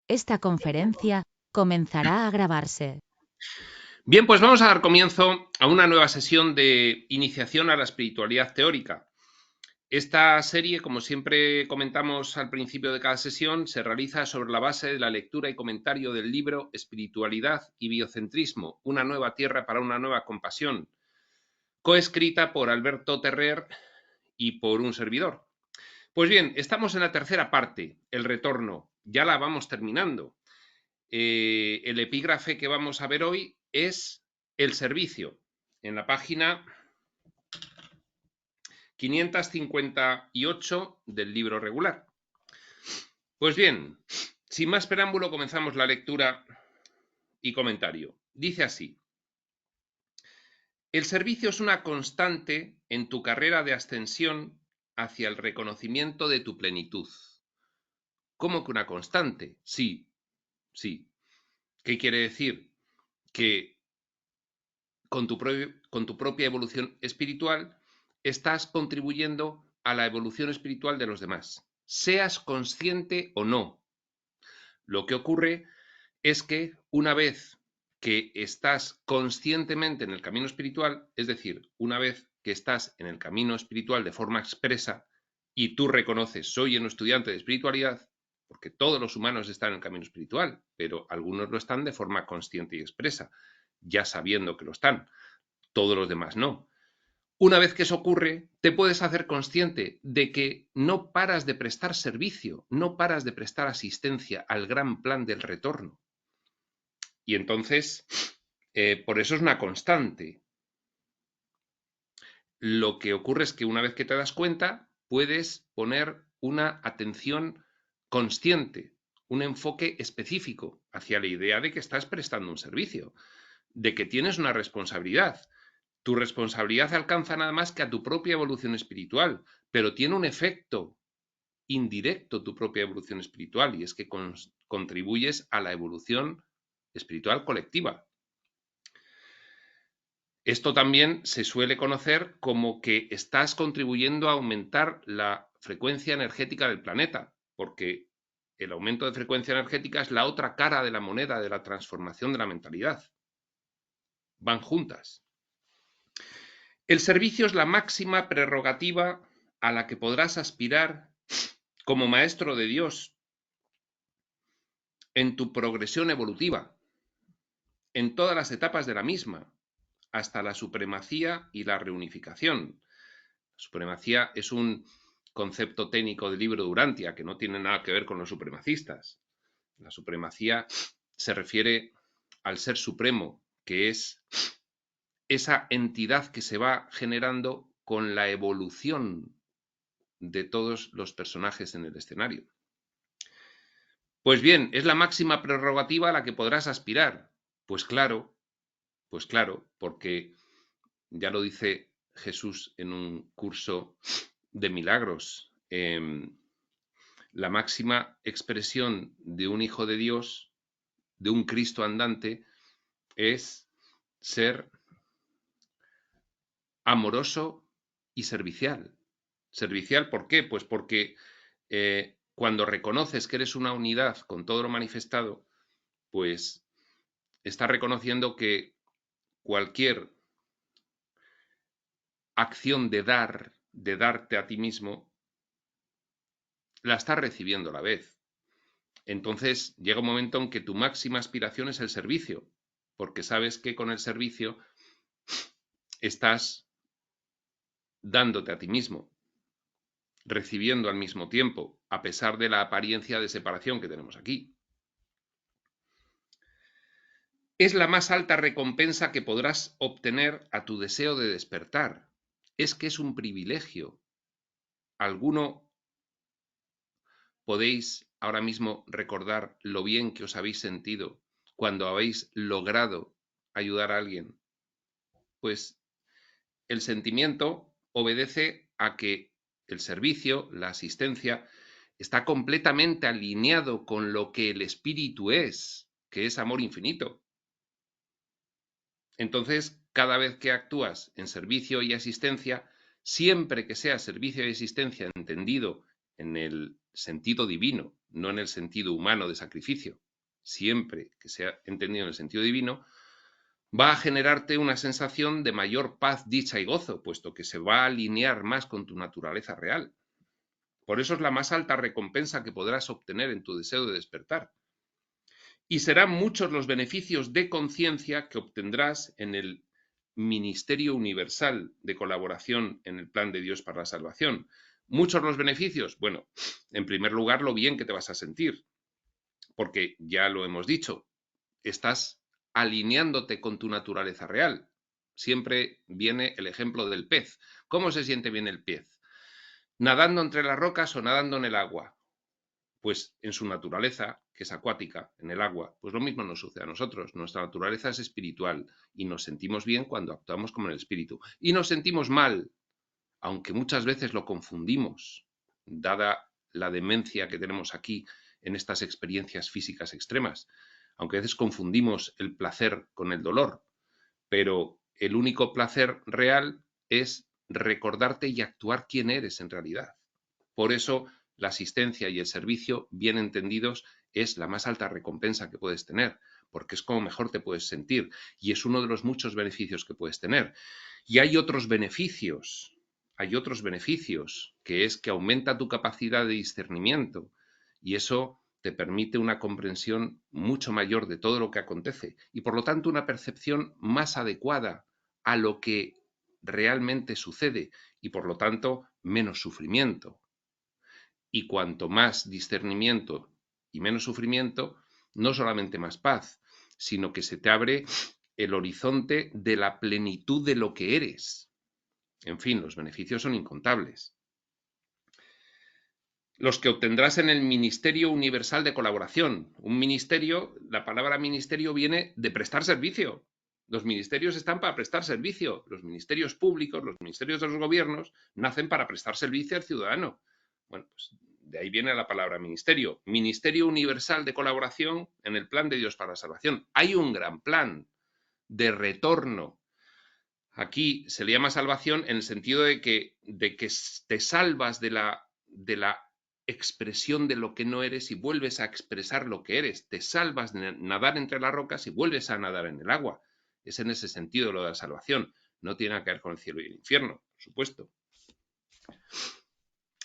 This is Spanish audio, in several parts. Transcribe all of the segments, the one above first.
Esta conferencia comenzará a grabarse. Bien, pues vamos a dar comienzo a una nueva sesión de iniciación a la espiritualidad teórica. Esta serie, como siempre comentamos al principio de cada sesión, se realiza sobre la base de la lectura y comentario del libro Espiritualidad y Biocentrismo, una nueva tierra para una nueva compasión, coescrita por Alberto Terrer y por un servidor. Pues bien, estamos en la tercera parte, el retorno. Ya la vamos terminando. El epígrafe que vamos a ver hoy es el servicio, en la página 558 del libro regular. Pues bien, sin más preámbulo, comenzamos la lectura y comentario. Dice así: el servicio es una constante en tu carrera de ascensión hacia el reconocimiento de tu plenitud. ¿Cómo que una constante? Sí, sí. ¿Qué quiere decir? Que con tu propia evolución espiritual estás contribuyendo a la evolución espiritual de los demás, seas consciente o no. Lo que ocurre es que una vez que estás conscientemente en el camino espiritual, es decir, una vez que estás en el camino espiritual de forma expresa y tú reconoces, soy un estudiante de espiritualidad, porque todos los humanos están en el camino espiritual, pero algunos lo están de forma consciente y expresa, ya sabiendo que lo están, todos los demás no. Una vez que eso ocurre, te puedes hacer consciente de que no paras de prestar servicio, no paras de prestar asistencia al gran plan del retorno. Y entonces, por eso es una constante. Lo que ocurre es que una vez que te das cuenta, puedes poner una atención consciente, un enfoque específico hacia la idea de que estás prestando un servicio, de que tienes una responsabilidad. Tu responsabilidad alcanza nada más que a tu propia evolución espiritual, pero tiene un efecto indirecto tu propia evolución espiritual, y es que contribuyes a la evolución espiritual colectiva. Esto también se suele conocer como que estás contribuyendo a aumentar la frecuencia energética del planeta, porque el aumento de frecuencia energética es la otra cara de la moneda de la transformación de la mentalidad. Van juntas. El servicio es la máxima prerrogativa a la que podrás aspirar como maestro de Dios en tu progresión evolutiva, en todas las etapas de la misma, hasta la supremacía y la reunificación. La supremacía es un concepto técnico del libro de Urantia que no tiene nada que ver con los supremacistas. La supremacía se refiere al ser supremo, que es esa entidad que se va generando con la evolución de todos los personajes en el escenario. Pues bien, es la máxima prerrogativa a la que podrás aspirar. Pues claro, porque ya lo dice Jesús en un curso de milagros. La máxima expresión de un hijo de Dios, de un Cristo andante, es ser amoroso y servicial. ¿Servicial por qué? Pues porque cuando reconoces que eres una unidad con todo lo manifestado, pues estás reconociendo que cualquier acción de darte a ti mismo, la estás recibiendo a la vez. Entonces llega un momento en que tu máxima aspiración es el servicio, porque sabes que con el servicio estás dándote a ti mismo, recibiendo al mismo tiempo, a pesar de la apariencia de separación que tenemos aquí. Es la más alta recompensa que podrás obtener a tu deseo de despertar. Es que es un privilegio. ¿Alguno podéis ahora mismo recordar lo bien que os habéis sentido cuando habéis logrado ayudar a alguien? Pues el sentimiento obedece a que el servicio, la asistencia, está completamente alineado con lo que el espíritu es, que es amor infinito. Entonces, cada vez que actúas en servicio y asistencia, siempre que sea servicio y asistencia entendido en el sentido divino no en el sentido humano de sacrificio, siempre que sea entendido en el sentido divino, va a generarte una sensación de mayor paz, dicha y gozo, puesto que se va a alinear más con tu naturaleza real. Por eso es la más alta recompensa que podrás obtener en tu deseo de despertar. Y serán muchos los beneficios de conciencia que obtendrás en el ministerio universal de colaboración en el plan de Dios para la salvación. Muchos los beneficios. Bueno, en primer lugar, lo bien que te vas a sentir, porque ya lo hemos dicho, estás alineándote con tu naturaleza real. Siempre viene el ejemplo del pez. ¿Cómo se siente bien el pez? ¿Nadando entre las rocas o nadando en el agua? Pues en su naturaleza, que es acuática, en el agua, pues lo mismo nos sucede a nosotros. Nuestra naturaleza es espiritual y nos sentimos bien cuando actuamos como en el espíritu. Y nos sentimos mal, aunque muchas veces lo confundimos, dada la demencia que tenemos aquí en estas experiencias físicas extremas. Aunque a veces confundimos el placer con el dolor, pero el único placer real es recordarte y actuar quién eres en realidad. Por eso la asistencia y el servicio, bien entendidos, es la más alta recompensa que puedes tener, porque es como mejor te puedes sentir y es uno de los muchos beneficios que puedes tener. Y hay otros beneficios, que es que aumenta tu capacidad de discernimiento y eso te permite una comprensión mucho mayor de todo lo que acontece y por lo tanto una percepción más adecuada a lo que realmente sucede y por lo tanto menos sufrimiento. Y cuanto más discernimiento y menos sufrimiento, no solamente más paz, sino que se te abre el horizonte de la plenitud de lo que eres. En fin, los beneficios son incontables. Los que obtendrás en el Ministerio Universal de Colaboración. Un ministerio, la palabra ministerio viene de prestar servicio. Los ministerios están para prestar servicio. Los ministerios públicos, los ministerios de los gobiernos, nacen para prestar servicio al ciudadano. Bueno, pues de ahí viene la palabra ministerio. Ministerio Universal de Colaboración en el plan de Dios para la salvación. Hay un gran plan de retorno. Aquí se le llama salvación en el sentido de que te salvas de la expresión de lo que no eres y vuelves a expresar lo que eres. Te salvas de nadar entre las rocas y vuelves a nadar en el agua. Es en ese sentido lo de la salvación. No tiene que ver con el cielo y el infierno, por supuesto.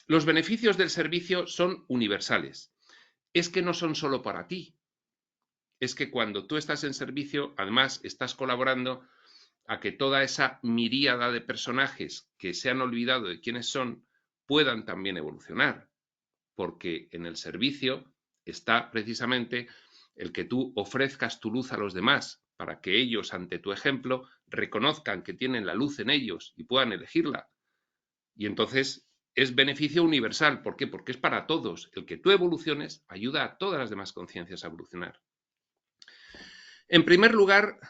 Los beneficios del servicio son universales. Es que no son solo para ti. Es que cuando tú estás en servicio, además estás colaborando a que toda esa miríada de personajes que se han olvidado de quiénes son puedan también evolucionar. Porque en el servicio está precisamente el que tú ofrezcas tu luz a los demás para que ellos, ante tu ejemplo, reconozcan que tienen la luz en ellos y puedan elegirla. Y entonces es beneficio universal. ¿Por qué? Porque es para todos. El que tú evoluciones ayuda a todas las demás conciencias a evolucionar. En primer lugar,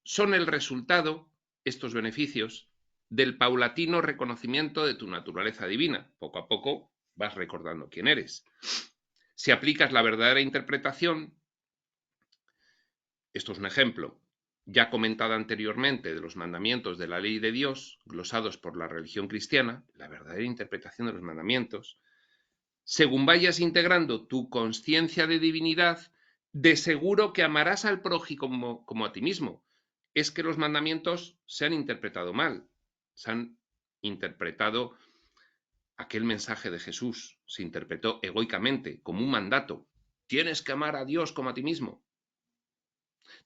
son el resultado, estos beneficios, del paulatino reconocimiento de tu naturaleza divina. Poco a poco vas recordando quién eres. Si aplicas la verdadera interpretación, esto es un ejemplo, ya comentada anteriormente, de los mandamientos de la ley de Dios, glosados por la religión cristiana, la verdadera interpretación de los mandamientos, según vayas integrando tu conciencia de divinidad, de seguro que amarás al prójimo como a ti mismo. Es que los mandamientos se han interpretado mal, se han interpretado aquel mensaje de Jesús, se interpretó egoicamente como un mandato. Tienes que amar a Dios como a ti mismo.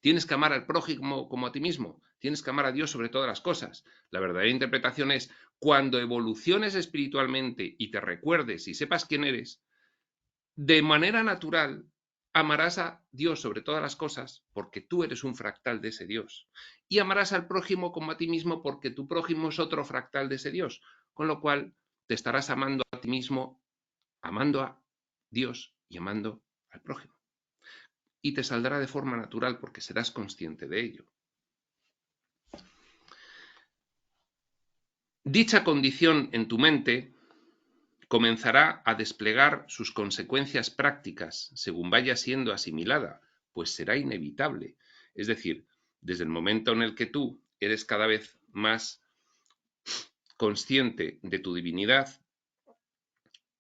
Tienes que amar al prójimo como a ti mismo. Tienes que amar a Dios sobre todas las cosas. La verdadera interpretación es cuando evoluciones espiritualmente y te recuerdes y sepas quién eres, de manera natural amarás a Dios sobre todas las cosas porque tú eres un fractal de ese Dios. Y amarás al prójimo como a ti mismo porque tu prójimo es otro fractal de ese Dios. Con lo cual te estarás amando a ti mismo, amando a Dios y amando al prójimo. Y te saldrá de forma natural porque serás consciente de ello. Dicha condición en tu mente comenzará a desplegar sus consecuencias prácticas según vaya siendo asimilada, pues será inevitable. Es decir, desde el momento en el que tú eres cada vez más consciente de tu divinidad,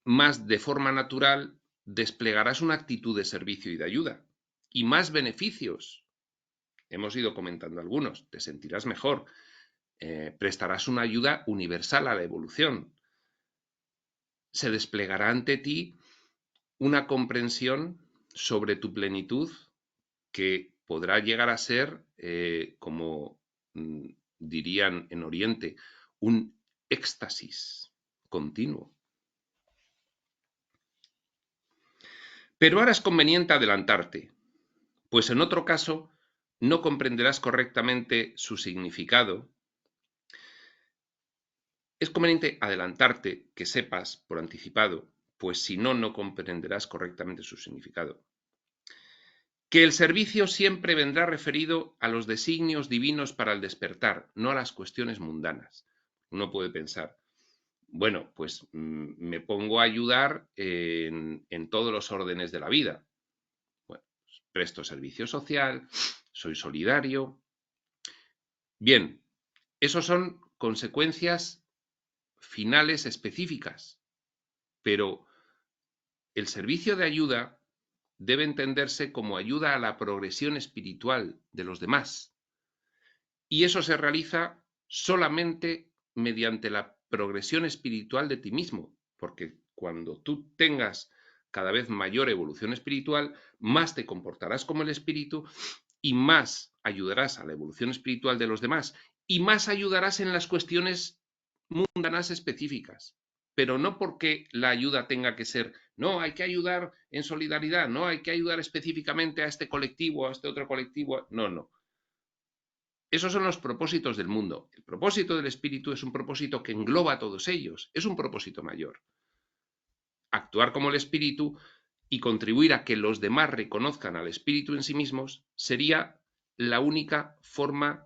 más de forma natural desplegarás una actitud de servicio y de ayuda y más beneficios. Hemos ido comentando algunos. Te sentirás mejor, prestarás una ayuda universal a la evolución. Se desplegará ante ti una comprensión sobre tu plenitud que podrá llegar a ser, como dirían en Oriente, un éxtasis continuo. Pero ahora es conveniente adelantarte, pues en otro caso no comprenderás correctamente su significado. Es conveniente adelantarte, que sepas por anticipado, pues si no, no comprenderás correctamente su significado. Que el servicio siempre vendrá referido a los designios divinos para el despertar, no a las cuestiones mundanas. Uno puede pensar, bueno, pues me pongo a ayudar en todos los órdenes de la vida. Bueno, pues presto servicio social, soy solidario. Bien, esos son consecuencias finales específicas, pero el servicio de ayuda debe entenderse como ayuda a la progresión espiritual de los demás. Y eso se realiza solamente mediante la progresión espiritual de ti mismo, porque cuando tú tengas cada vez mayor evolución espiritual, más te comportarás como el espíritu y más ayudarás a la evolución espiritual de los demás y más ayudarás en las cuestiones mundanas específicas. Pero no porque la ayuda tenga que ser, no, hay que ayudar en solidaridad, no, hay que ayudar específicamente a este colectivo, a este otro colectivo. No, no. Esos son los propósitos del mundo. El propósito del espíritu es un propósito que engloba a todos ellos, es un propósito mayor. Actuar como el espíritu y contribuir a que los demás reconozcan al espíritu en sí mismos sería la única forma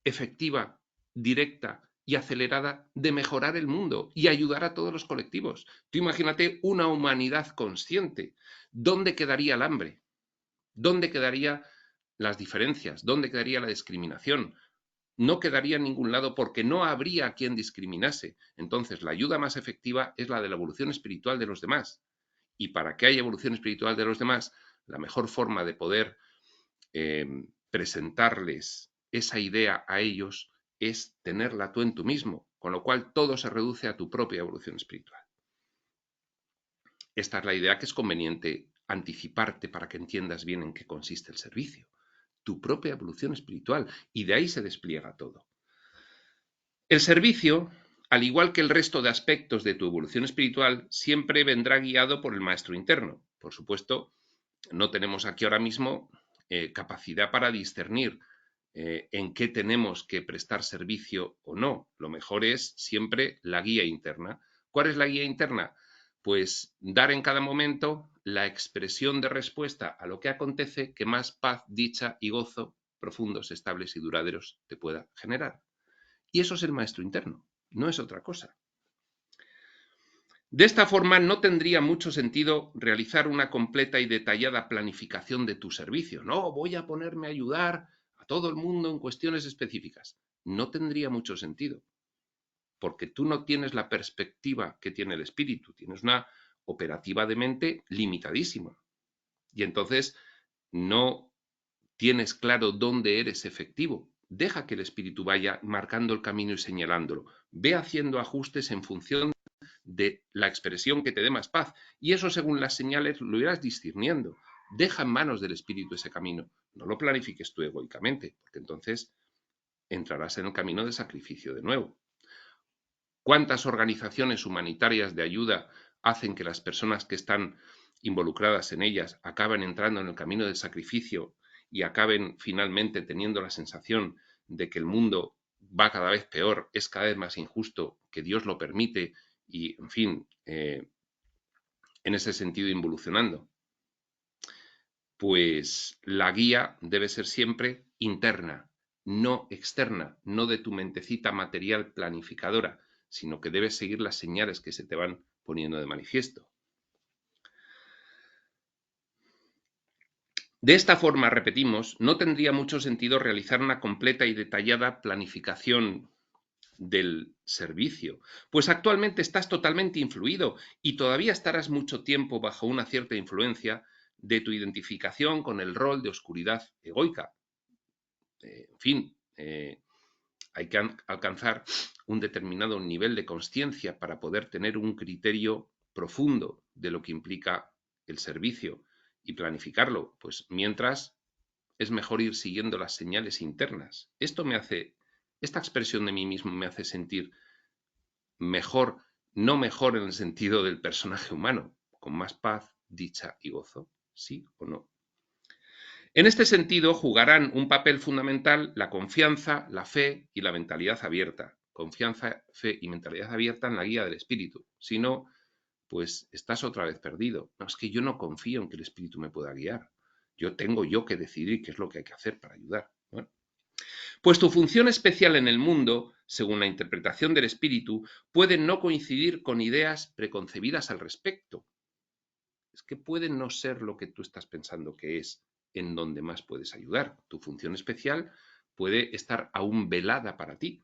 efectiva, directa y acelerada de mejorar el mundo y ayudar a todos los colectivos. Tú imagínate una humanidad consciente. ¿Dónde quedaría el hambre? ¿Dónde quedarían las diferencias? ¿Dónde quedaría la discriminación? No quedaría en ningún lado porque no habría quien discriminase. Entonces, la ayuda más efectiva es la de la evolución espiritual de los demás. Y para que haya evolución espiritual de los demás, la mejor forma de poder presentarles esa idea a ellos es tenerla tú en tú mismo, con lo cual todo se reduce a tu propia evolución espiritual. Esta es la idea que es conveniente anticiparte para que entiendas bien en qué consiste el servicio. Tu propia evolución espiritual, y de ahí se despliega todo. El servicio, al igual que el resto de aspectos de tu evolución espiritual, siempre vendrá guiado por el maestro interno. Por supuesto, no tenemos aquí ahora mismo capacidad para discernir en qué tenemos que prestar servicio o no. Lo mejor es siempre la guía interna. ¿Cuál es la guía interna? Pues dar en cada momento la expresión de respuesta a lo que acontece que más paz, dicha y gozo profundos, estables y duraderos te pueda generar. Y eso es el maestro interno, no es otra cosa. De esta forma no tendría mucho sentido realizar una completa y detallada planificación de tu servicio. No, voy a ponerme a ayudar a todo el mundo en cuestiones específicas. No tendría mucho sentido, porque tú no tienes la perspectiva que tiene el espíritu, tienes una operativa de mente limitadísima. Y entonces no tienes claro dónde eres efectivo. Deja que el espíritu vaya marcando el camino y señalándolo. Ve haciendo ajustes en función de la expresión que te dé más paz. Y eso, según las señales, lo irás discerniendo. Deja en manos del espíritu ese camino. No lo planifiques tú egoicamente, porque entonces entrarás en el camino de sacrificio de nuevo. ¿Cuántas organizaciones humanitarias de ayuda hacen que las personas que están involucradas en ellas acaben entrando en el camino del sacrificio y acaben finalmente teniendo la sensación de que el mundo va cada vez peor, es cada vez más injusto, que Dios lo permite y, en fin, en ese sentido involucionando? Pues la guía debe ser siempre interna, no externa, no de tu mentecita material planificadora, sino que debes seguir las señales que se te van poniendo de manifiesto. De esta forma, repetimos, no tendría mucho sentido realizar una completa y detallada planificación del servicio, pues actualmente estás totalmente influido y todavía estarás mucho tiempo bajo una cierta influencia de tu identificación con el rol de oscuridad egoica. En fin, hay que alcanzar un determinado nivel de conciencia para poder tener un criterio profundo de lo que implica el servicio y planificarlo, pues mientras es mejor ir siguiendo las señales internas. Esta expresión de mí mismo me hace sentir mejor, no mejor en el sentido del personaje humano, con más paz, dicha y gozo, ¿sí o no? En este sentido, jugarán un papel fundamental la confianza, la fe y la mentalidad abierta. Confianza, fe y mentalidad abierta en la guía del espíritu. Si no, pues estás otra vez perdido. No, es que yo no confío en que el espíritu me pueda guiar. Tengo que decidir qué es lo que hay que hacer para ayudar. Bueno, pues tu función especial en el mundo, según la interpretación del espíritu, puede no coincidir con ideas preconcebidas al respecto. Es que puede no ser lo que tú estás pensando que es en donde más puedes ayudar. Tu función especial puede estar aún velada para ti.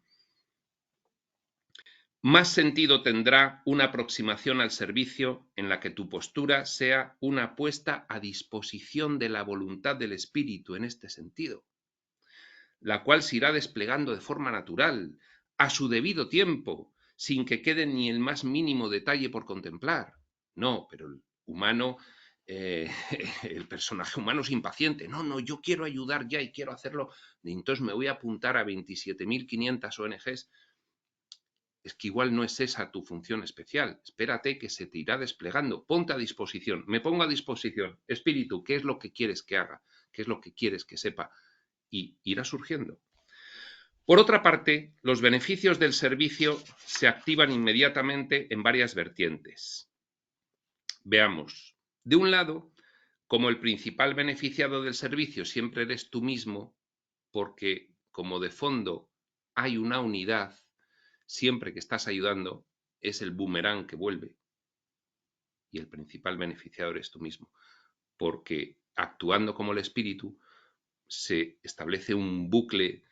Más sentido tendrá una aproximación al servicio en la que tu postura sea una puesta a disposición de la voluntad del espíritu en este sentido, la cual se irá desplegando de forma natural, a su debido tiempo, sin que quede ni el más mínimo detalle por contemplar. No, pero el humano, el personaje humano es impaciente. No, yo quiero ayudar ya y quiero hacerlo. Y entonces me voy a apuntar a 27.500 ONGs. Es que igual no es esa tu función especial. Espérate que se te irá desplegando. Ponte a disposición. Me pongo a disposición. Espíritu, ¿qué es lo que quieres que haga? ¿Qué es lo que quieres que sepa? Y irá surgiendo. Por otra parte, los beneficios del servicio se activan inmediatamente en varias vertientes. Veamos. De un lado, como el principal beneficiado del servicio siempre eres tú mismo, porque como de fondo hay una unidad, siempre que estás ayudando, es el boomerang que vuelve. Y el principal beneficiado eres tú mismo, porque actuando como el espíritu se establece un bucle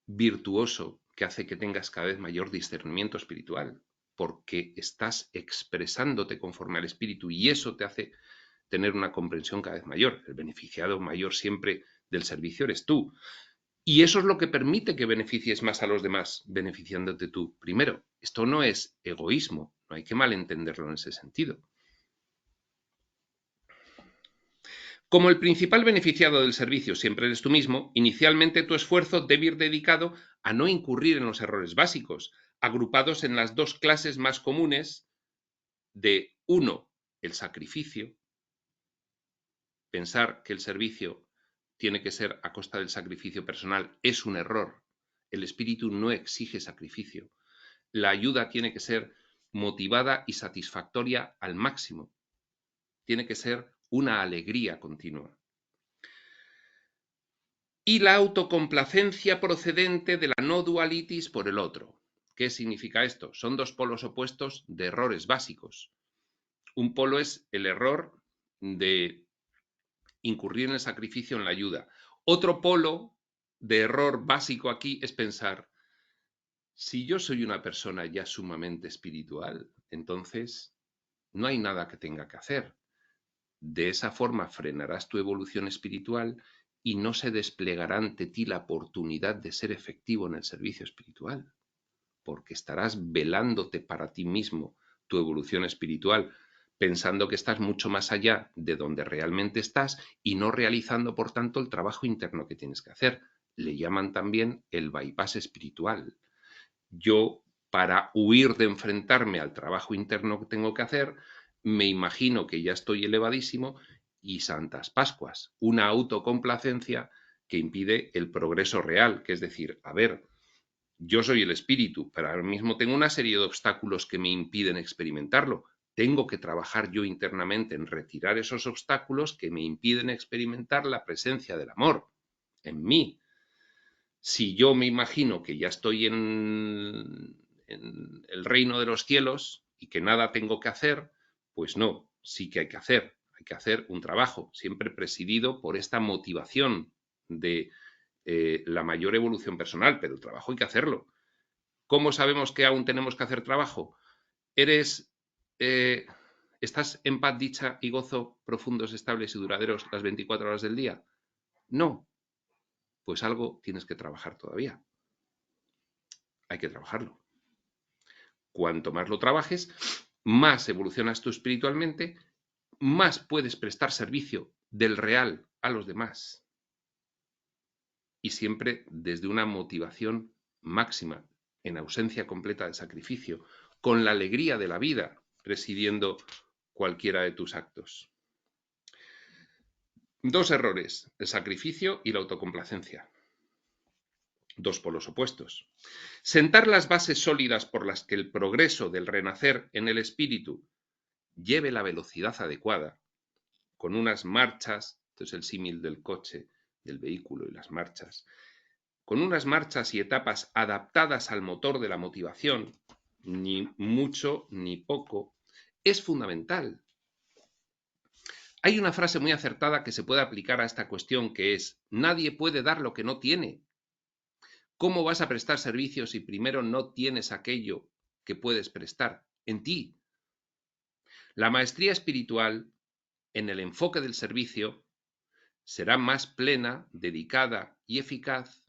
virtuoso que hace que tengas cada vez mayor discernimiento espiritual, porque estás expresándote conforme al espíritu y eso te hace tener una comprensión cada vez mayor. El beneficiado mayor siempre del servicio eres tú. Y eso es lo que permite que beneficies más a los demás, beneficiándote tú primero. Esto no es egoísmo, no hay que malentenderlo en ese sentido. Como el principal beneficiado del servicio siempre eres tú mismo, inicialmente tu esfuerzo debe ir dedicado a no incurrir en los errores básicos, agrupados en las dos clases más comunes de, uno, el sacrificio. Pensar que el servicio tiene que ser a costa del sacrificio personal es un error. El espíritu no exige sacrificio. La ayuda tiene que ser motivada y satisfactoria al máximo. Tiene que ser una alegría continua. Y la autocomplacencia procedente de la no dualitis por el otro. ¿Qué significa esto? Son dos polos opuestos de errores básicos. Un polo es el error de incurrir en el sacrificio en la ayuda. Otro polo de error básico aquí es pensar, si yo soy una persona ya sumamente espiritual, entonces no hay nada que tenga que hacer. De esa forma frenarás tu evolución espiritual y no se desplegará ante ti la oportunidad de ser efectivo en el servicio espiritual, porque estarás velándote para ti mismo tu evolución espiritual, pensando que estás mucho más allá de donde realmente estás y no realizando, por tanto, el trabajo interno que tienes que hacer. Le llaman también el bypass espiritual. Yo, para huir de enfrentarme al trabajo interno que tengo que hacer, me imagino que ya estoy elevadísimo y Santas Pascuas, una autocomplacencia que impide el progreso real, que es decir, a ver, yo soy el espíritu, pero ahora mismo tengo una serie de obstáculos que me impiden experimentarlo. Tengo que trabajar yo internamente en retirar esos obstáculos que me impiden experimentar la presencia del amor en mí. Si yo me imagino que ya estoy en el reino de los cielos y que nada tengo que hacer, pues no, sí que hay que hacer un trabajo, siempre presidido por esta motivación de la mayor evolución personal, pero el trabajo hay que hacerlo. ¿Cómo sabemos que aún tenemos que hacer trabajo? ¿Estás en paz, dicha y gozo profundos, estables y duraderos las 24 horas del día? No. Pues algo tienes que trabajar todavía. Hay que trabajarlo. Cuanto más lo trabajes, más evolucionas tú espiritualmente, más puedes prestar servicio del real a los demás. Y siempre desde una motivación máxima, en ausencia completa de sacrificio, con la alegría de la vida presidiendo cualquiera de tus actos. Dos errores, el sacrificio y la autocomplacencia. Dos polos opuestos. Sentar las bases sólidas por las que el progreso del renacer en el espíritu lleve la velocidad adecuada, con unas marchas, esto es el símil del coche, del vehículo y las marchas, con unas marchas y etapas adaptadas al motor de la motivación, ni mucho ni poco, es fundamental. Hay una frase muy acertada que se puede aplicar a esta cuestión, que es: nadie puede dar lo que no tiene. ¿Cómo vas a prestar servicios si primero no tienes aquello que puedes prestar en ti? La maestría espiritual, en el enfoque del servicio, será más plena, dedicada y eficaz,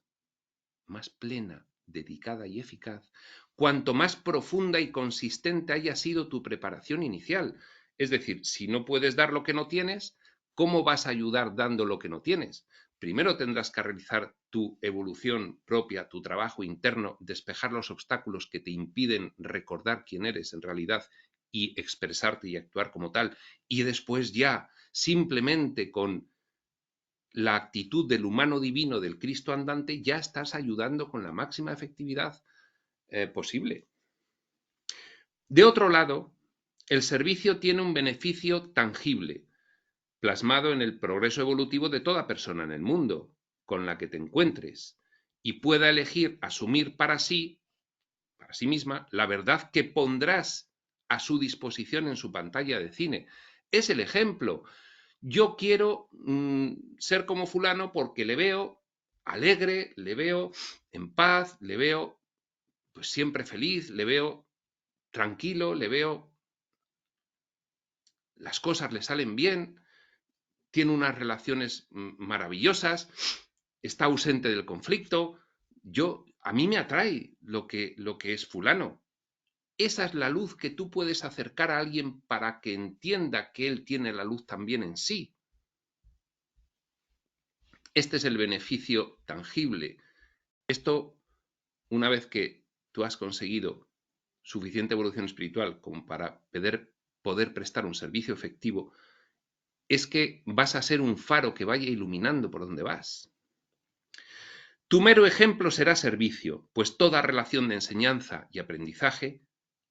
cuanto más profunda y consistente haya sido tu preparación inicial. Es decir, si no puedes dar lo que no tienes, ¿cómo vas a ayudar dando lo que no tienes? Primero tendrás que realizar tu evolución propia, tu trabajo interno, despejar los obstáculos que te impiden recordar quién eres en realidad y expresarte y actuar como tal. Y después ya, simplemente con la actitud del humano divino del Cristo andante, ya estás ayudando con la máxima efectividad posible. De otro lado, el servicio tiene un beneficio tangible, plasmado en el progreso evolutivo de toda persona en el mundo con la que te encuentres y pueda elegir asumir para sí misma, la verdad que pondrás a su disposición en su pantalla de cine. Es el ejemplo. Yo quiero ser como fulano porque le veo alegre, le veo en paz, le veo pues siempre feliz, le veo tranquilo, le veo las cosas le salen bien, tiene unas relaciones maravillosas, está ausente del conflicto. A mí me atrae lo que es fulano. Esa es la luz que tú puedes acercar a alguien para que entienda que él tiene la luz también en sí. Este es el beneficio tangible. Esto, una vez que tú has conseguido suficiente evolución espiritual como para poder prestar un servicio efectivo, es que vas a ser un faro que vaya iluminando por donde vas. Tu mero ejemplo será servicio, pues toda relación de enseñanza y aprendizaje,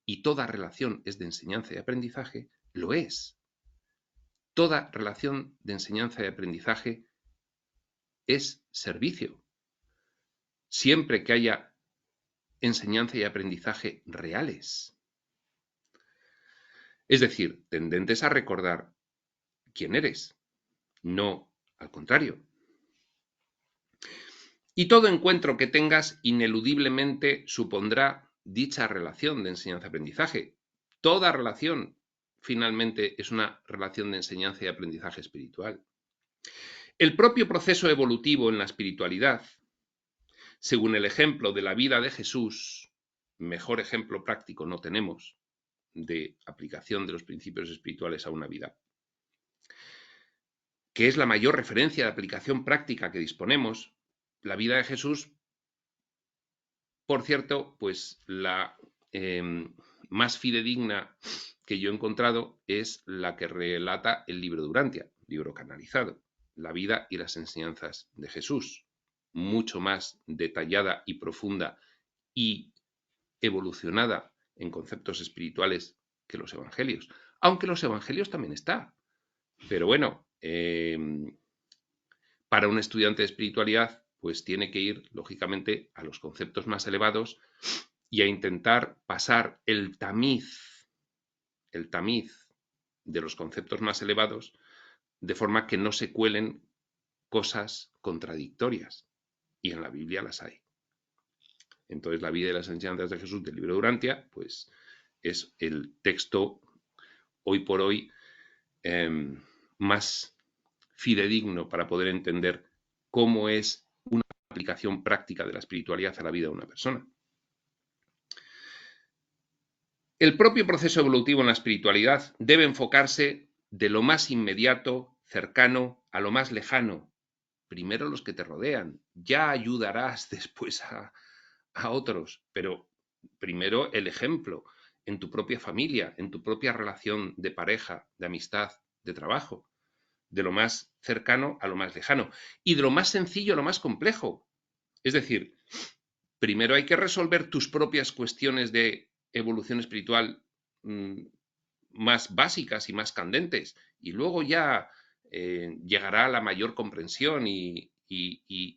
y toda relación es de enseñanza y aprendizaje, lo es. Toda relación de enseñanza y aprendizaje es servicio. Siempre que haya enseñanza y aprendizaje reales. Es decir, tendentes a recordar quién eres, no al contrario. Y todo encuentro que tengas ineludiblemente supondrá dicha relación de enseñanza-aprendizaje. Toda relación finalmente es una relación de enseñanza y aprendizaje espiritual. El propio proceso evolutivo en la espiritualidad, según el ejemplo de la vida de Jesús, mejor ejemplo práctico no tenemos de aplicación de los principios espirituales a una vida, que es la mayor referencia de aplicación práctica que disponemos. La vida de Jesús, por cierto, pues la más fidedigna que yo he encontrado es la que relata el libro de Urantia, libro canalizado, la vida y las enseñanzas de Jesús, mucho más detallada y profunda y evolucionada en conceptos espirituales que los evangelios, aunque los evangelios también está. Pero bueno, para un estudiante de espiritualidad, pues tiene que ir, lógicamente, a los conceptos más elevados y a intentar pasar el tamiz de los conceptos más elevados, de forma que no se cuelen cosas contradictorias. y en la Biblia las hay. Entonces, la vida y las enseñanzas de Jesús del libro de Urantia, pues es el texto hoy por hoy más fidedigno para poder entender cómo es una aplicación práctica de la espiritualidad a la vida de una persona. El propio proceso evolutivo en la espiritualidad debe enfocarse de lo más inmediato, cercano, a lo más lejano. Primero los que te rodean, ya ayudarás después a otros, pero primero el ejemplo en tu propia familia, en tu propia relación de pareja, de amistad, de trabajo, de lo más cercano a lo más lejano y de lo más sencillo a lo más complejo. Es decir, primero hay que resolver tus propias cuestiones de evolución espiritual más básicas y más candentes y luego ya llegará la mayor comprensión y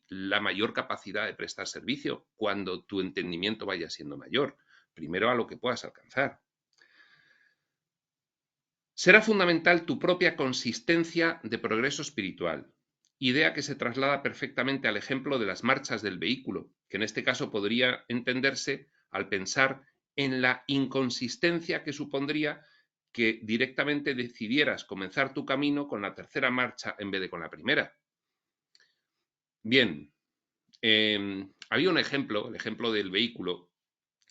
la mayor capacidad de prestar servicio cuando tu entendimiento vaya siendo mayor. Primero a lo que puedas alcanzar. Será fundamental tu propia consistencia de progreso espiritual, idea que se traslada perfectamente al ejemplo de las marchas del vehículo, que en este caso podría entenderse al pensar en la inconsistencia que supondría que directamente decidieras comenzar tu camino con la tercera marcha en vez de con la primera. Bien, había un ejemplo, el ejemplo del vehículo.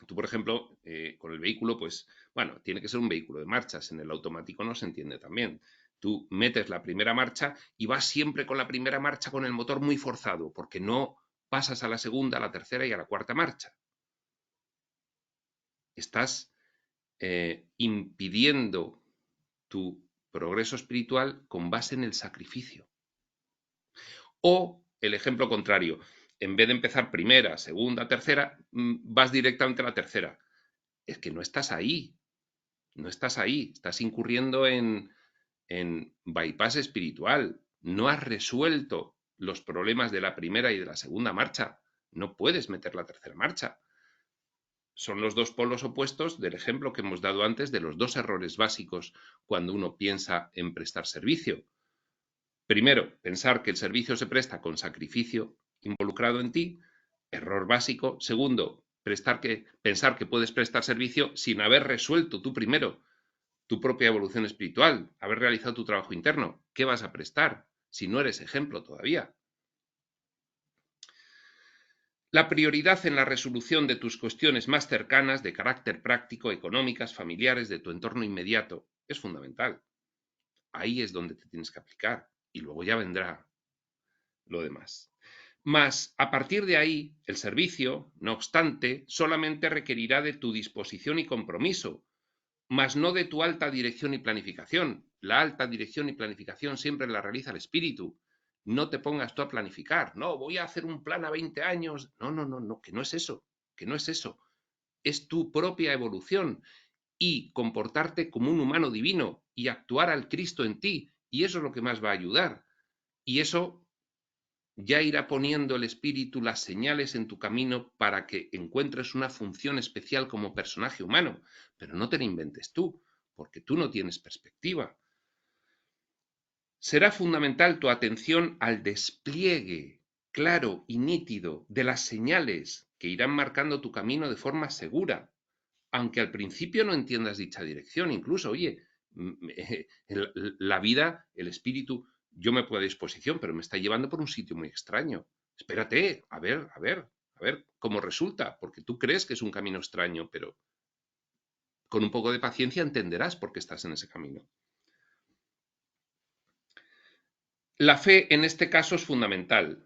Tú, por ejemplo, con el vehículo, pues, bueno, tiene que ser un vehículo de marchas. En el automático no se entiende también. Tú metes la primera marcha y vas siempre con la primera marcha con el motor muy forzado, porque no pasas a la segunda, a la tercera y a la cuarta marcha. Estás impidiendo tu progreso espiritual con base en el sacrificio. O el ejemplo contrario, en vez de empezar primera, segunda, tercera, vas directamente a la tercera. Es que no estás ahí. No estás ahí, estás incurriendo en bypass espiritual. No has resuelto los problemas de la primera y de la segunda marcha. No puedes meter la tercera marcha. Son los dos polos opuestos del ejemplo que hemos dado antes de los dos errores básicos cuando uno piensa en prestar servicio. Primero, pensar que el servicio se presta con sacrificio involucrado en ti, error básico. Segundo, pensar que puedes prestar servicio sin haber resuelto tú primero tu propia evolución espiritual, haber realizado tu trabajo interno. ¿Qué vas a prestar si no eres ejemplo todavía? La prioridad en la resolución de tus cuestiones más cercanas, de carácter práctico, económicas, familiares, de tu entorno inmediato, es fundamental. Ahí es donde te tienes que aplicar y luego ya vendrá lo demás. Mas, a partir de ahí, el servicio, no obstante, solamente requerirá de tu disposición y compromiso, mas no de tu alta dirección y planificación. La alta dirección y planificación siempre la realiza el espíritu. No te pongas tú a planificar. No, voy a hacer un plan a 20 años. No, que no es eso, que no es eso. Es tu propia evolución y comportarte como un humano divino y actuar al Cristo en ti. Y eso es lo que más va a ayudar. Y eso ya irá poniendo el espíritu las señales en tu camino para que encuentres una función especial como personaje humano, pero no te la inventes tú, porque tú no tienes perspectiva. Será fundamental tu atención al despliegue claro y nítido de las señales que irán marcando tu camino de forma segura, aunque al principio no entiendas dicha dirección. Incluso, oye, la vida, el espíritu, yo me pongo a disposición, pero me está llevando por un sitio muy extraño. Espérate, a ver cómo resulta, porque tú crees que es un camino extraño, pero con un poco de paciencia entenderás por qué estás en ese camino. La fe en este caso es fundamental.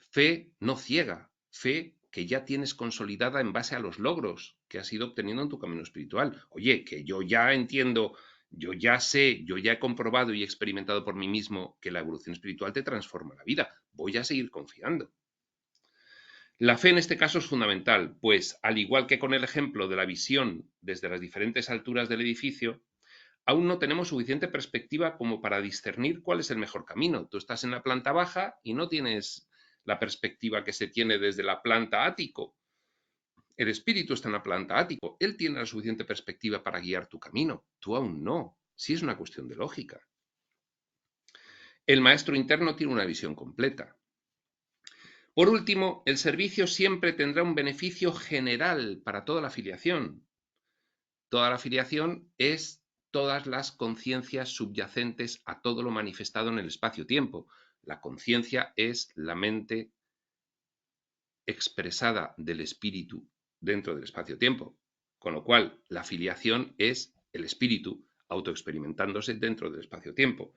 Fe no ciega, fe que ya tienes consolidada en base a los logros que has ido obteniendo en tu camino espiritual. Oye, que yo ya entiendo, yo ya sé, yo ya he comprobado y experimentado por mí mismo que la evolución espiritual te transforma la vida. Voy a seguir confiando. La fe en este caso es fundamental, pues al igual que con el ejemplo de la visión desde las diferentes alturas del edificio, aún no tenemos suficiente perspectiva como para discernir cuál es el mejor camino. Tú estás en la planta baja y no tienes la perspectiva que se tiene desde la planta ático. El espíritu está en la planta ático. Él tiene la suficiente perspectiva para guiar tu camino. Tú aún no. Sí es una cuestión de lógica. El maestro interno tiene una visión completa. Por último, el servicio siempre tendrá un beneficio general para toda la filiación. Toda la filiación es todas las conciencias subyacentes a todo lo manifestado en el espacio-tiempo. La conciencia es la mente expresada del espíritu dentro del espacio-tiempo, con lo cual la filiación es el espíritu autoexperimentándose dentro del espacio-tiempo.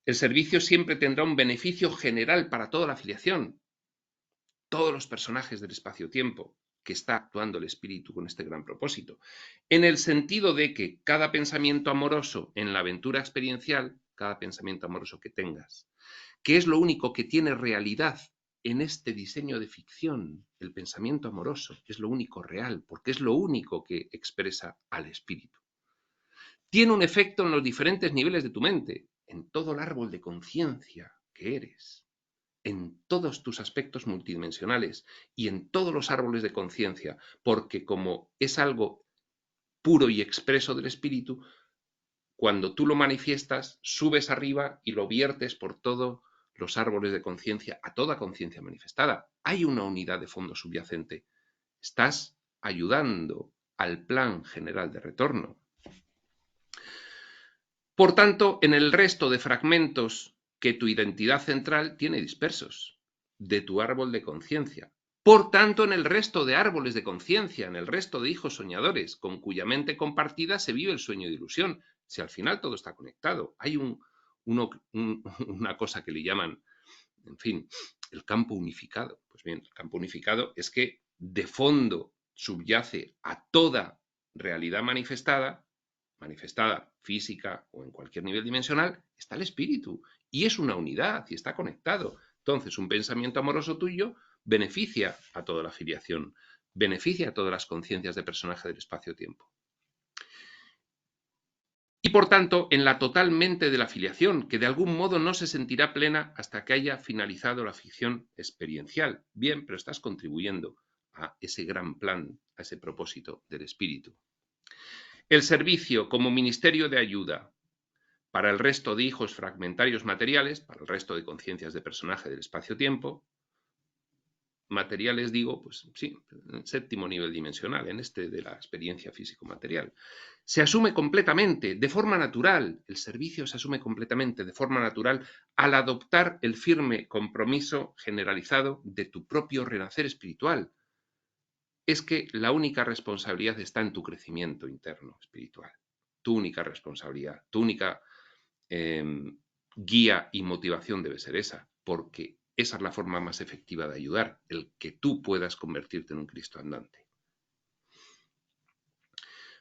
El servicio siempre tendrá un beneficio general para toda la filiación, todos los personajes del espacio-tiempo que está actuando el espíritu con este gran propósito, en el sentido de que cada pensamiento amoroso en la aventura experiencial, cada pensamiento amoroso que tengas, que es lo único que tiene realidad en este diseño de ficción, el pensamiento amoroso, es lo único real, porque es lo único que expresa al espíritu. Tiene un efecto en los diferentes niveles de tu mente, en todo el árbol de conciencia que eres, en todos tus aspectos multidimensionales y en todos los árboles de conciencia, porque como es algo puro y expreso del espíritu, cuando tú lo manifiestas, subes arriba y lo viertes por todos los árboles de conciencia, a toda conciencia manifestada. Hay una unidad de fondo subyacente. Estás ayudando al plan general de retorno. Por tanto, en el resto de fragmentos que tu identidad central tiene dispersos, de tu árbol de conciencia. Por tanto, en el resto de árboles de conciencia, en el resto de hijos soñadores, con cuya mente compartida se vive el sueño de ilusión, si al final todo está conectado. Hay una cosa que le llaman, en fin, el campo unificado. Pues bien, el campo unificado es que de fondo subyace a toda realidad manifestada física o en cualquier nivel dimensional, está el espíritu. Y es una unidad y está conectado. Entonces, un pensamiento amoroso tuyo beneficia a toda la filiación, beneficia a todas las conciencias de personaje del espacio-tiempo. Y por tanto, en la total mente de la filiación, que de algún modo no se sentirá plena hasta que haya finalizado la ficción experiencial. Bien, pero estás contribuyendo a ese gran plan, a ese propósito del espíritu. El servicio como ministerio de ayuda para el resto de hijos fragmentarios materiales, para el resto de conciencias de personaje del espacio-tiempo, materiales digo, pues sí, en el séptimo nivel dimensional, en este de la experiencia físico-material. Se asume completamente, de forma natural, el servicio se asume completamente, de forma natural, al adoptar el firme compromiso generalizado de tu propio renacer espiritual. Es que la única responsabilidad está en tu crecimiento interno espiritual. Tu única responsabilidad, tu única guía y motivación debe ser esa, porque esa es la forma más efectiva de ayudar, el que tú puedas convertirte en un Cristo andante.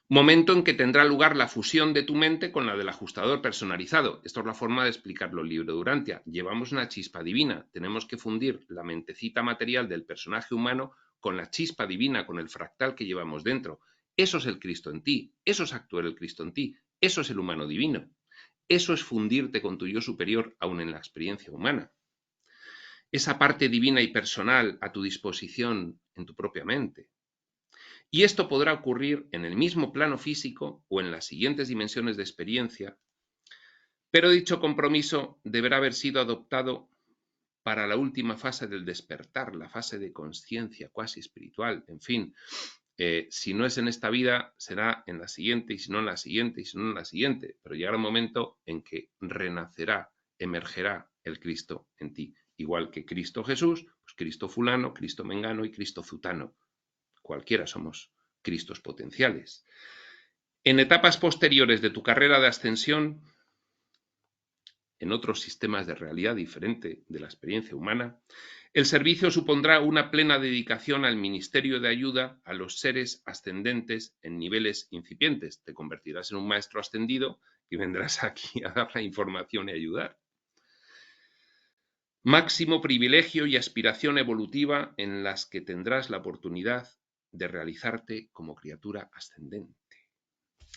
Momento en que tendrá lugar la fusión de tu mente con la del ajustador personalizado. Esto es la forma de explicarlo el libro de Urantia. Llevamos una chispa divina. Tenemos que fundir la mentecita material del personaje humano con la chispa divina, con el fractal que llevamos dentro. Eso es el Cristo en ti. Eso es actuar el Cristo en ti. Eso es el humano divino. Eso es fundirte con tu yo superior aún en la experiencia humana. Esa parte divina y personal a tu disposición en tu propia mente. Y esto podrá ocurrir en el mismo plano físico o en las siguientes dimensiones de experiencia, pero dicho compromiso deberá haber sido adoptado para la última fase del despertar, la fase de conciencia cuasi espiritual. En fin, si no es en esta vida, será en la siguiente, y si no en la siguiente, y si no en la siguiente. Pero llegará un momento en que renacerá, emergerá el Cristo en ti. Igual que Cristo Jesús, pues Cristo fulano, Cristo mengano y Cristo zutano. Cualquiera somos Cristos potenciales. En etapas posteriores de tu carrera de ascensión, en otros sistemas de realidad diferente de la experiencia humana, el servicio supondrá una plena dedicación al ministerio de ayuda a los seres ascendentes en niveles incipientes. Te convertirás en un maestro ascendido y vendrás aquí a dar la información y ayudar. Máximo privilegio y aspiración evolutiva en las que tendrás la oportunidad de realizarte como criatura ascendente.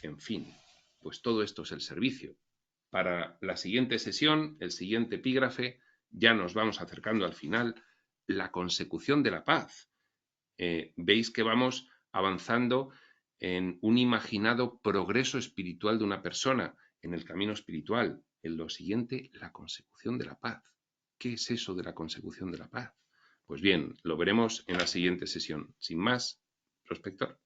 En fin, pues todo esto es el servicio. Para la siguiente sesión, el siguiente epígrafe, ya nos vamos acercando al final, la consecución de la paz. Veis que vamos avanzando en un imaginado progreso espiritual de una persona en el camino espiritual. En lo siguiente, la consecución de la paz. ¿Qué es eso de la consecución de la paz? Pues bien, lo veremos en la siguiente sesión. Sin más, prospector.